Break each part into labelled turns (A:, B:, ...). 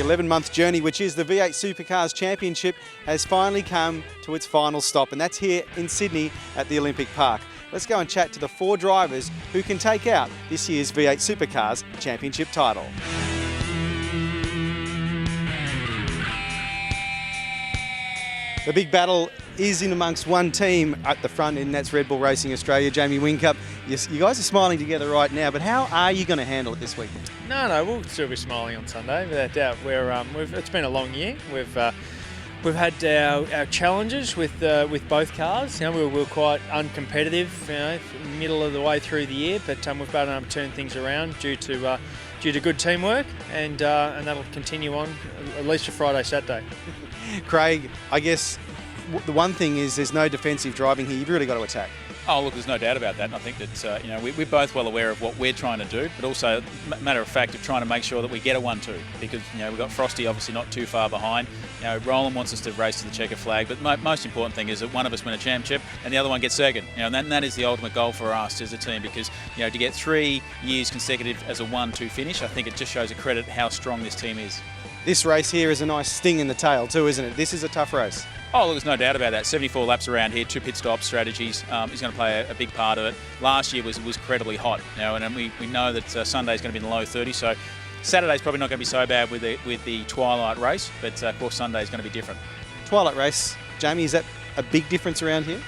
A: 11-month journey, which is the V8 Supercars Championship, has finally come to its final stop, and that's here in Sydney at the Olympic Park. Let's go and chat to the 4 drivers who can take out this year's V8 Supercars Championship title. The big battle is in amongst one team at the front, and that's Red Bull Racing Australia. Jamie Whincup, you guys are smiling together right now, but how are you going to handle it this weekend?
B: No, we'll still be smiling on Sunday, without doubt. It's been a long year. We've had our challenges with both cars. We were quite uncompetitive, middle of the way through the year, but we've been able to turn things around due to good teamwork, and that'll continue on at least for Friday, Saturday.
A: Craig, I guess the one thing is there's no defensive driving here. You've really got to attack.
C: Oh, look, there's no doubt about that. And I think that we're both well aware of what we're trying to do, but also, matter of fact, of trying to make sure that we get a 1-2, because we've got Frosty obviously not too far behind. Roland wants us to race to the checker flag, but most important thing is that one of us win a championship and the other one gets second. And that is the ultimate goal for us as a team, because to get 3 years consecutive as a 1-2 finish, I think it just shows a credit how strong this team is.
A: This race here is a nice sting in the tail too, isn't it? This is a tough race.
C: Oh, look, there's no doubt about that. 74 laps around here, 2 pit stop strategies is going to play a big part of it. Last year was incredibly hot, and we know that Sunday's going to be in the low 30s, so Saturday's probably not going to be so bad with the twilight race, but of course Sunday's going to be different.
A: Twilight race, Jamie, is that a big difference around here?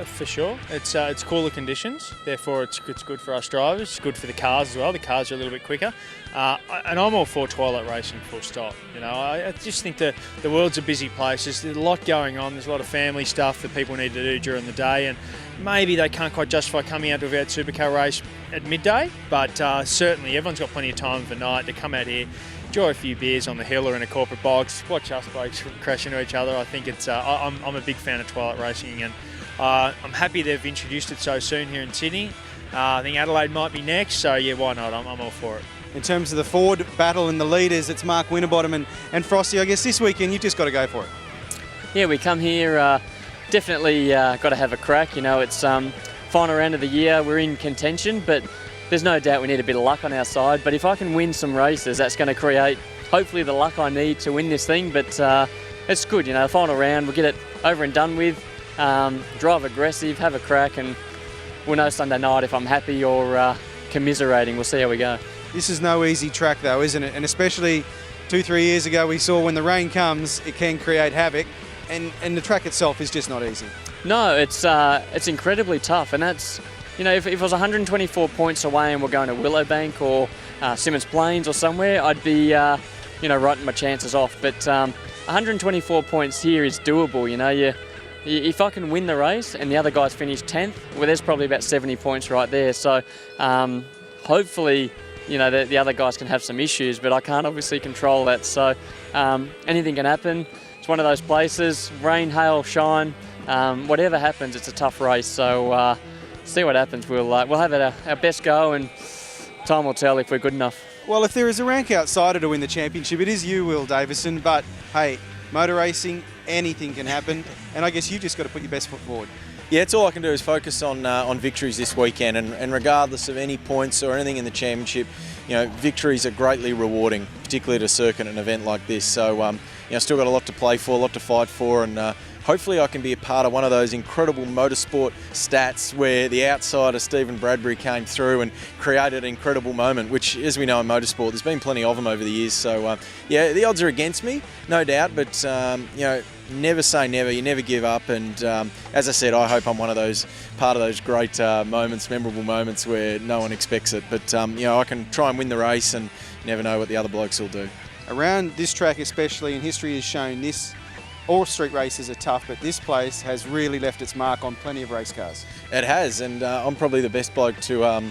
B: For sure. It's cooler conditions, therefore it's good for us drivers. It's good for the cars as well. The cars are a little bit quicker, and I'm all for twilight racing, full stop. I just think the world's a busy place. There's a lot going on. There's a lot of family stuff that people need to do during the day, and maybe they can't quite justify coming out to a V8 Supercar race at midday. But certainly, everyone's got plenty of time of the night to come out here, enjoy a few beers on the hill or in a corporate box, watch us blokes crash into each other. I think it's. I'm a big fan of twilight racing, and I'm happy they've introduced it so soon here in Sydney. I think Adelaide might be next, so yeah, why not? I'm all for it.
A: In terms of the Ford battle and the leaders, it's Mark Winterbottom and Frosty. I guess this weekend you've just got to go for it.
D: Yeah, we come here, definitely got to have a crack. It's final round of the year, we're in contention, but there's no doubt we need a bit of luck on our side. But if I can win some races, that's going to create hopefully the luck I need to win this thing. But it's good, the final round, we'll get it over and done with. Drive aggressive, have a crack, and we'll know Sunday night if I'm happy or commiserating. We'll see how we go.
A: This is no easy track though, isn't it? And especially 2-3 years ago we saw when the rain comes, it can create havoc, and the track itself is just not easy. No,
D: it's incredibly tough, and that's, if it was 124 points away and we're going to Willowbank or Symonds Plains or somewhere, I'd be writing my chances off. But 124 points here is doable. If I can win the race and the other guys finish 10th, well, there's probably about 70 points right there. So hopefully, the other guys can have some issues, but I can't obviously control that. So anything can happen. It's one of those places, rain, hail, shine, whatever happens, it's a tough race. So see what happens. We'll have our best go, and time will tell if we're good enough.
A: Well, if there is a rank outsider to win the championship, it is you, Will Davison, but hey, motor racing, anything can happen, and I guess you've just got to put your best foot forward.
E: Yeah, it's all I can do is focus on victories this weekend, and regardless of any points or anything in the championship, victories are greatly rewarding, particularly at a circuit and an event like this. So, still got a lot to play for, a lot to fight for, and hopefully I can be a part of one of those incredible motorsport stats where the outsider Stephen Bradbury came through and created an incredible moment, which, as we know in motorsport, there's been plenty of them over the years. So, yeah, the odds are against me, no doubt, but, never say never, you never give up, and as I said, I hope I'm one of those, part of those great moments, memorable moments where no one expects it, but I can try and win the race and never know what the other blokes will do.
A: Around this track especially, and history has shown this, all street races are tough, but this place has really left its mark on plenty of race cars.
E: It has, and I'm probably the best bloke to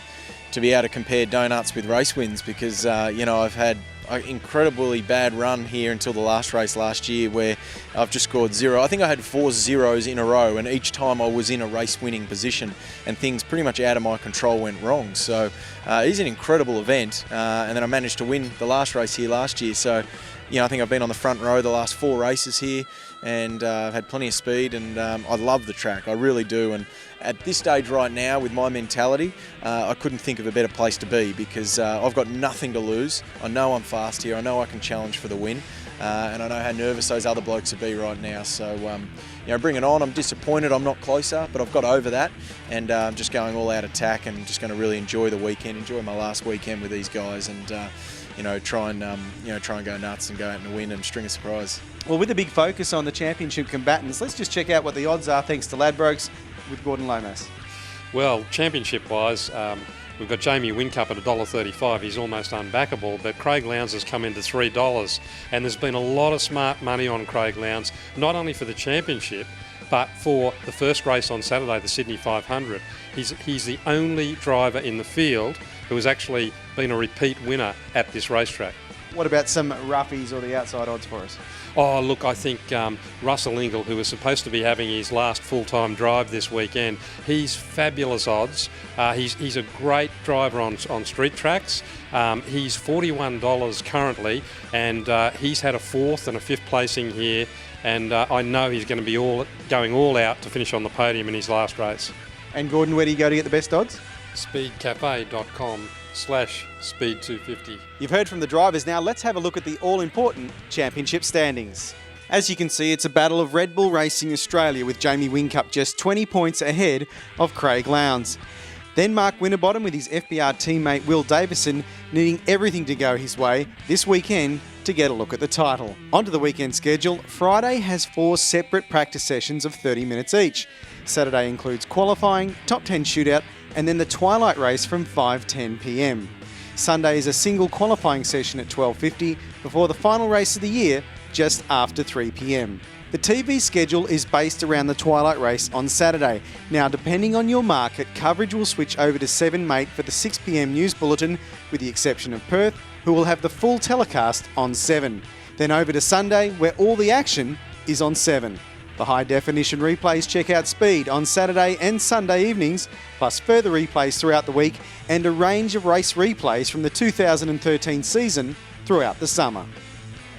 E: be able to compare donuts with race wins, because I've had an incredibly bad run here until the last race last year where I've just scored 0. I think I had 4 zeros in a row, and each time I was in a race winning position and things pretty much out of my control went wrong. So it is an incredible event, and then I managed to win the last race here last year. So I think I've been on the front row the last 4 races here, and I've had plenty of speed, and I love the track, I really do. And at this stage right now, with my mentality, I couldn't think of a better place to be, because I've got nothing to lose. I know I'm fast here, I know I can challenge for the win, and I know how nervous those other blokes would be right now. So, bring it on. I'm disappointed I'm not closer, but I've got over that, and I'm just going all out attack, and just going to really enjoy the weekend, enjoy my last weekend with these guys, and try and go nuts and go out and win and string a surprise.
A: Well, with a big focus on the championship combatants, let's just check out what the odds are thanks to Ladbrokes with Gordon Lowndes.
F: Well, championship-wise, we've got Jamie Whincup at $1.35. He's almost unbackable, but Craig Lowndes has come into $3, and there's been a lot of smart money on Craig Lowndes, not only for the championship, but for the first race on Saturday, the Sydney 500. He's the only driver in the field who has actually been a repeat winner at this racetrack.
A: What about some roughies or the outside odds for us?
F: Oh, look, I think Russell Ingall, who was supposed to be having his last full-time drive this weekend, he's fabulous odds. He's a great driver on street tracks. He's $41 currently, and he's had a 4th and a 5th placing here, and I know he's going to be going all out to finish on the podium in his last race.
A: And Gordon, where do you go to get the best odds?
F: Speedcafe.com/speed250.
A: You've heard from the drivers. Now let's have a look at the all-important championship standings. As you can see, it's a battle of Red Bull Racing Australia, with Jamie Whincup just 20 points ahead of Craig Lowndes. Then Mark Winterbottom with his FBR teammate Will Davison needing everything to go his way this weekend to get a look at the title. Onto the weekend schedule, Friday has 4 separate practice sessions of 30 minutes each. Saturday includes qualifying, top 10 shootout, and then the twilight race from 5:10 p.m. Sunday is a single qualifying session at 12:50 before the final race of the year just after 3 p.m. The TV schedule is based around the twilight race on Saturday. Now, depending on your market, coverage will switch over to 7 Mate for the 6 p.m. news bulletin, with the exception of Perth, who will have the full telecast on 7. Then over to Sunday, where all the action is on 7. The high-definition replays check out Speed on Saturday and Sunday evenings, plus further replays throughout the week, and a range of race replays from the 2013 season throughout the summer.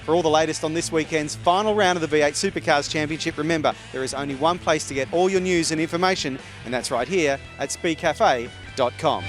A: For all the latest on this weekend's final round of the V8 Supercars Championship, remember, there is only one place to get all your news and information, and that's right here at speedcafe.com.